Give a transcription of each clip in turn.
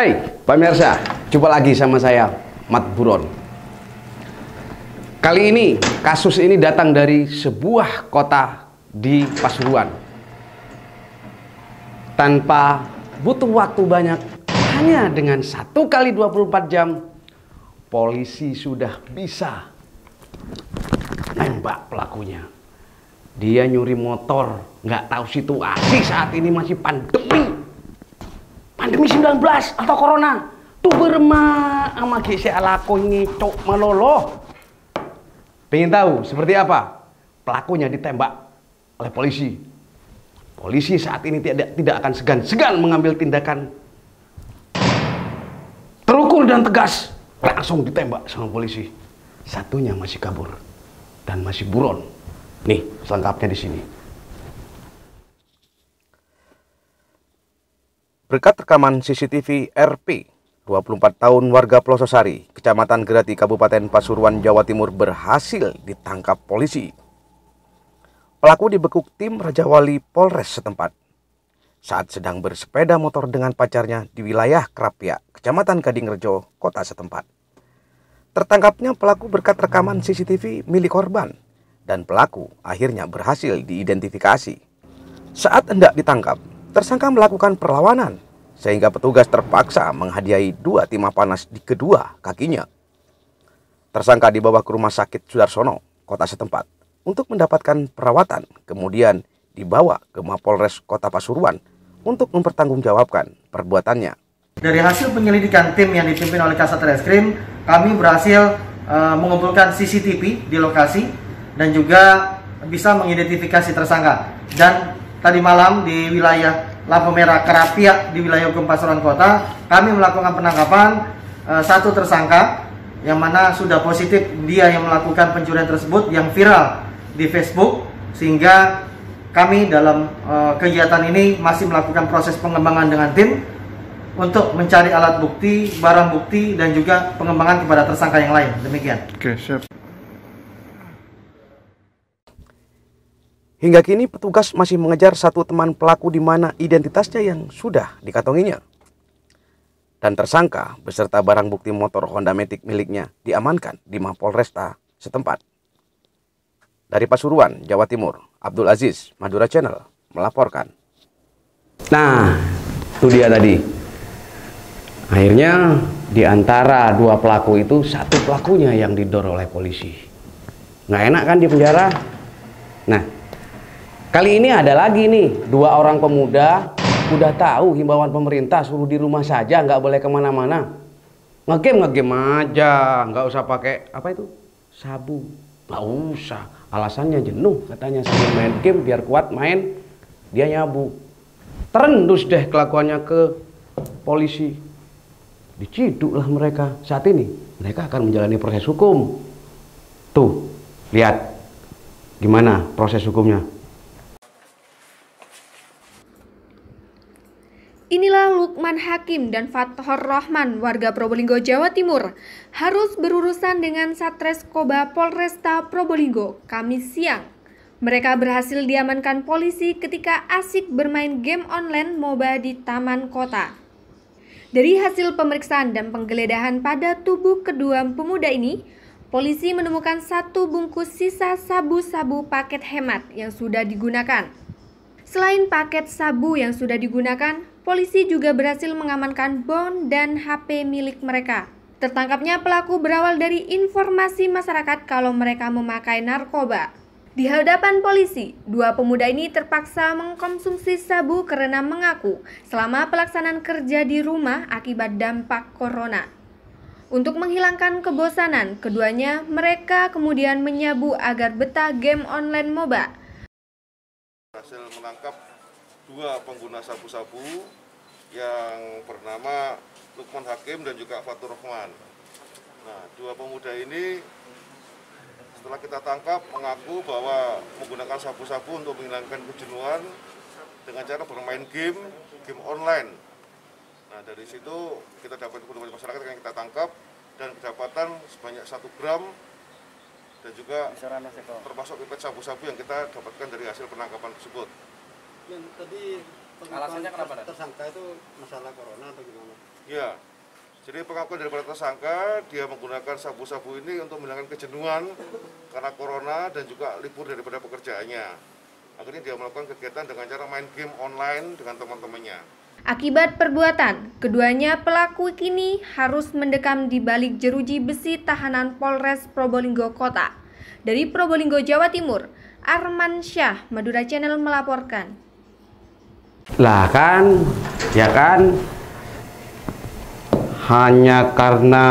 Hai pemirsa, jumpa lagi sama saya, Mat Buron. Kali ini, kasus ini datang dari sebuah kota di Pasuruan. Tanpa butuh waktu banyak, hanya dengan 1 kali 24 jam, polisi sudah bisa nembak pelakunya. Dia nyuri motor, nggak tahu situasi saat ini masih pandemi 19 atau corona. Tuh berma sama gisi alako ngicok melolo. Pengen tahu seperti apa? Pelakunya ditembak oleh polisi. Polisi saat ini tidak akan segan-segan mengambil tindakan terukur dan tegas. Langsung ditembak sama polisi. Satunya masih kabur dan masih buron. Nih, selengkapnya di sini. Berkat rekaman CCTV RP, 24 tahun warga Plososari, Kecamatan Grati, Kabupaten Pasuruan, Jawa Timur berhasil ditangkap polisi. Pelaku dibekuk tim Raja Wali Polres setempat saat sedang bersepeda motor dengan pacarnya di wilayah Krapia, Kecamatan Gadingrejo, kota setempat. Tertangkapnya pelaku berkat rekaman CCTV milik korban, dan pelaku akhirnya berhasil diidentifikasi. Saat hendak ditangkap, tersangka melakukan perlawanan, sehingga petugas terpaksa menghadiahi 2 timah panas di kedua kakinya. Tersangka dibawa ke Rumah Sakit Sudarsono, kota setempat, untuk mendapatkan perawatan, kemudian dibawa ke Mapolres Kota Pasuruan untuk mempertanggungjawabkan perbuatannya. Dari hasil penyelidikan tim yang dipimpin oleh Kasat Reskrim, kami berhasil mengumpulkan CCTV di lokasi dan juga bisa mengidentifikasi tersangka. Dan tadi malam di wilayah lampu merah Krapia di wilayah hukum Pasuruan Kota, kami melakukan penangkapan 1 tersangka yang mana sudah positif dia yang melakukan pencurian tersebut yang viral di Facebook, sehingga kami dalam kegiatan ini masih melakukan proses pengembangan dengan tim untuk mencari alat bukti, barang bukti, dan juga pengembangan kepada tersangka yang lain. Demikian. Oke, siap. Hingga kini petugas masih mengejar 1 teman pelaku di mana identitasnya yang sudah dikantonginya. Dan tersangka beserta barang bukti motor Honda Matic miliknya diamankan di Mapolresta setempat. Dari Pasuruan, Jawa Timur, Abdul Aziz, Madura Channel melaporkan. Nah, itu dia tadi. Akhirnya di antara 2 pelaku itu 1 pelakunya yang didor oleh polisi. Nggak enak kan di penjara? Nah, kali ini ada lagi nih 2 orang pemuda udah tahu himbauan pemerintah suruh di rumah saja, nggak boleh kemana-mana. Ngegame aja, nggak usah pakai apa itu sabu, nggak usah. Alasannya jenuh katanya, sambil main game biar kuat main dia nyabu. Terendus deh kelakuannya ke polisi. Diciduklah mereka. Saat ini mereka akan menjalani proses hukum. Tuh lihat gimana proses hukumnya. Inilah Lukman Hakim dan Fathor Rahman, warga Probolinggo, Jawa Timur, harus berurusan dengan Satreskoba Polresta Probolinggo, Kamis siang. Mereka berhasil diamankan polisi ketika asik bermain game online MOBA di Taman Kota. Dari hasil pemeriksaan dan penggeledahan pada tubuh kedua pemuda ini, polisi menemukan 1 bungkus sisa sabu-sabu paket hemat yang sudah digunakan. Selain paket sabu yang sudah digunakan, polisi juga berhasil mengamankan bon dan HP milik mereka. Tertangkapnya pelaku berawal dari informasi masyarakat kalau mereka memakai narkoba. Di hadapan polisi, 2 pemuda ini terpaksa mengkonsumsi sabu karena mengaku selama pelaksanaan kerja di rumah akibat dampak corona. Untuk menghilangkan kebosanan, keduanya mereka kemudian menyabu agar betah game online MOBA. Hasil menangkap 2 pengguna sabu-sabu yang bernama Lukman Hakim dan juga Fathur Rahman. Nah, 2 pemuda ini setelah kita tangkap mengaku bahwa menggunakan sabu-sabu untuk menghilangkan kejenuhan dengan cara bermain game online. Nah, dari situ kita dapat informasi masyarakat yang kita tangkap dan kedapatan sebanyak 1 gram dan juga termasuk pipet sabu-sabu yang kita dapatkan dari hasil penangkapan tersebut. Dan tadi Alasannya kenapa? Tersangka itu masalah corona atau gimana? Ya, jadi pengakuan daripada tersangka, dia menggunakan sabu-sabu ini untuk menghilangkan kejenuhan karena corona dan juga libur daripada pekerjaannya. Akhirnya dia melakukan kegiatan dengan cara main game online dengan teman-temannya. Akibat perbuatan, keduanya pelaku kini harus mendekam di balik jeruji besi tahanan Polres Probolinggo Kota. Dari Probolinggo, Jawa Timur, Arman Syah, Madura Channel melaporkan. Lah kan, ya kan, hanya karena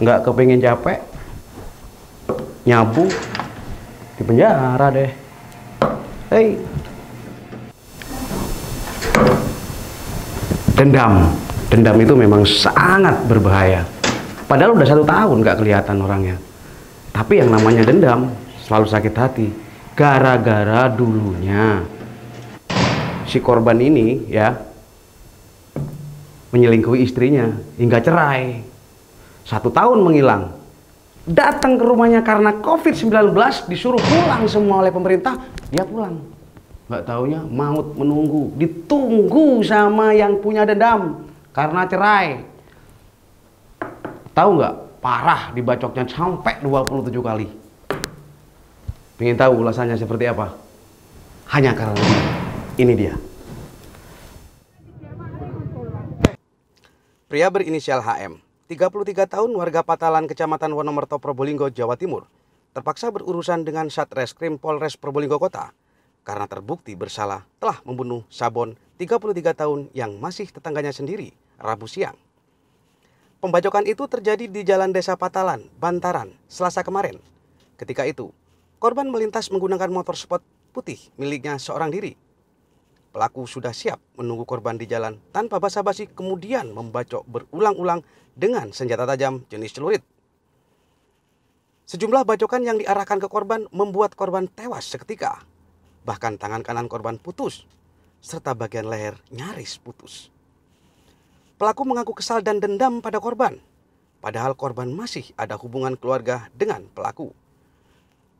nggak kepingin capek, nyabu di penjara deh. Hei, dendam itu memang sangat berbahaya. Padahal udah 1 tahun nggak kelihatan orangnya. Tapi yang namanya dendam selalu sakit hati. Gara-gara dulunya si korban ini ya menyelingkuhi istrinya hingga cerai. 1 tahun menghilang. Datang ke rumahnya karena COVID-19, disuruh pulang semua oleh pemerintah, dia pulang. Nggak taunya maut menunggu, ditunggu sama yang punya dendam karena cerai. Tahu nggak? Parah, dibacoknya sampai 27 kali. Pengen tahu ulasannya seperti apa? Hanya karena ini dia. Pria berinisial HM, 33 tahun, warga Patalan, Kecamatan Wonomerto, Probolinggo, Jawa Timur, terpaksa berurusan dengan Satreskrim Polres Probolinggo Kota karena terbukti bersalah telah membunuh Sabon, 33 tahun, yang masih tetangganya sendiri, Rabu siang. Pembacokan itu terjadi di Jalan Desa Patalan, Bantaran, Selasa kemarin. Ketika itu, korban melintas menggunakan motor sport putih miliknya seorang diri. Pelaku sudah siap menunggu korban di jalan tanpa basa-basi, kemudian membacok berulang-ulang dengan senjata tajam jenis celurit. Sejumlah bacokan yang diarahkan ke korban membuat korban tewas seketika. Bahkan tangan kanan korban putus, serta bagian leher nyaris putus. Pelaku mengaku kesal dan dendam pada korban, padahal korban masih ada hubungan keluarga dengan pelaku.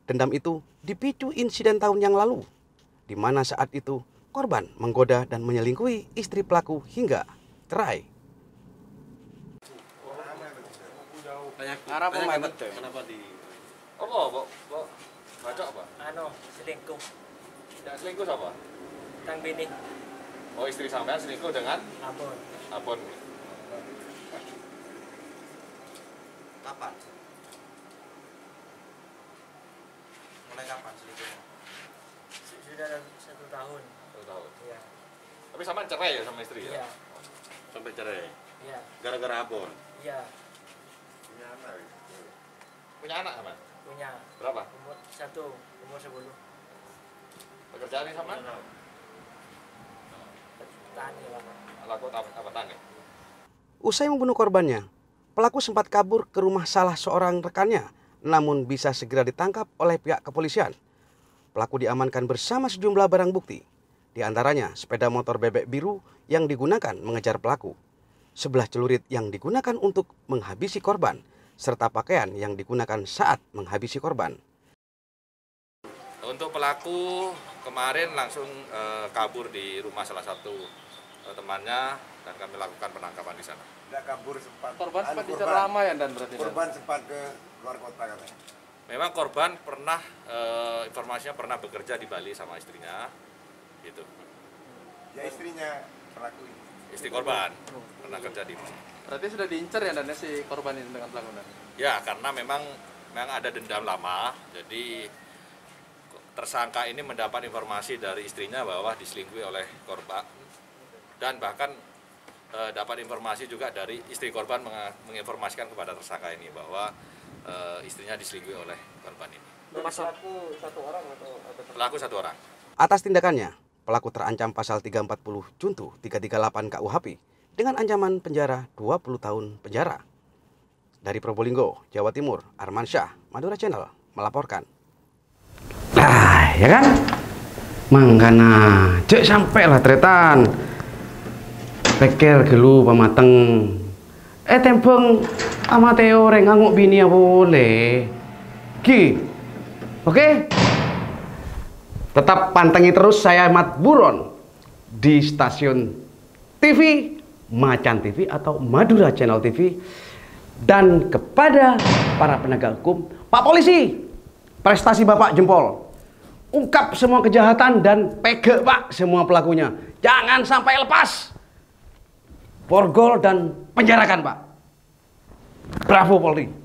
Dendam itu dipicu insiden tahun yang lalu, di mana saat itu korban menggoda dan menyelingkuhi istri pelaku hingga cerai. Kenapa di... Apa? Baca apa? Selingkuh. Yang selingkuh siapa? Kang Bini. Oh, istri sampean selingkuh dengan Abon. Abon. Kapan? Mulai kapan selingkuhnya? Sudah ada 1 tahun. 1 tahun. Iya. Tapi sampean cerai ya sama istri ya? Iya. Sampai cerai. Iya. Gara-gara abon. Iya. Punya anak sama? Punya. Berapa? Umur 10. Pekerjaan ini sama? Tani lah. Laku apa tani? Usai membunuh korbannya, pelaku sempat kabur ke rumah salah seorang rekannya, namun bisa segera ditangkap oleh pihak kepolisian. Pelaku diamankan bersama sejumlah barang bukti, di antaranya sepeda motor bebek biru yang digunakan mengejar pelaku, 11 celurit yang digunakan untuk menghabisi korban, serta pakaian yang digunakan saat menghabisi korban. Untuk pelaku kemarin langsung kabur di rumah salah satu temannya dan kami lakukan penangkapan di sana. Tidak kabur sempat. Korban sempat di Ramaian dan berarti. Korban sempat ke luar kota katanya. Memang korban pernah informasinya pernah bekerja di Bali sama istrinya, gitu. Ya istrinya pelaku ini. Istri korban pernah kerja di Bali. Berarti sudah diincar ya dan si korban ini dengan pelakunya? Ya, karena memang ada dendam lama, jadi tersangka ini mendapat informasi dari istrinya bahwa diselingkuhi oleh korban, dan bahkan dapat informasi juga dari istri korban menginformasikan kepada tersangka ini bahwa istrinya diselingkuhi oleh korban ini. Pelaku 1 orang atau Pelaku 1 orang. Atas tindakannya, pelaku terancam pasal 340 Junto 338 KUHP dengan ancaman penjara 20 tahun penjara. Dari Probolinggo, Jawa Timur, Arman Syah, Madura Channel melaporkan. Nah, ya kan? Mangkana, cek sampai lah tretan. Peker gelu pamateng. Tembeng ama Teo reng nganguk bini ya boleh. Ki. Oke? Tetap pantengi terus saya Mat Buron di stasiun TV Macan TV atau Madura Channel TV, dan kepada para penegak hukum, Pak Polisi, prestasi Bapak jempol, ungkap semua kejahatan dan pege Pak semua pelakunya, jangan sampai lepas, borgol dan penjarakan Pak. Bravo Polri.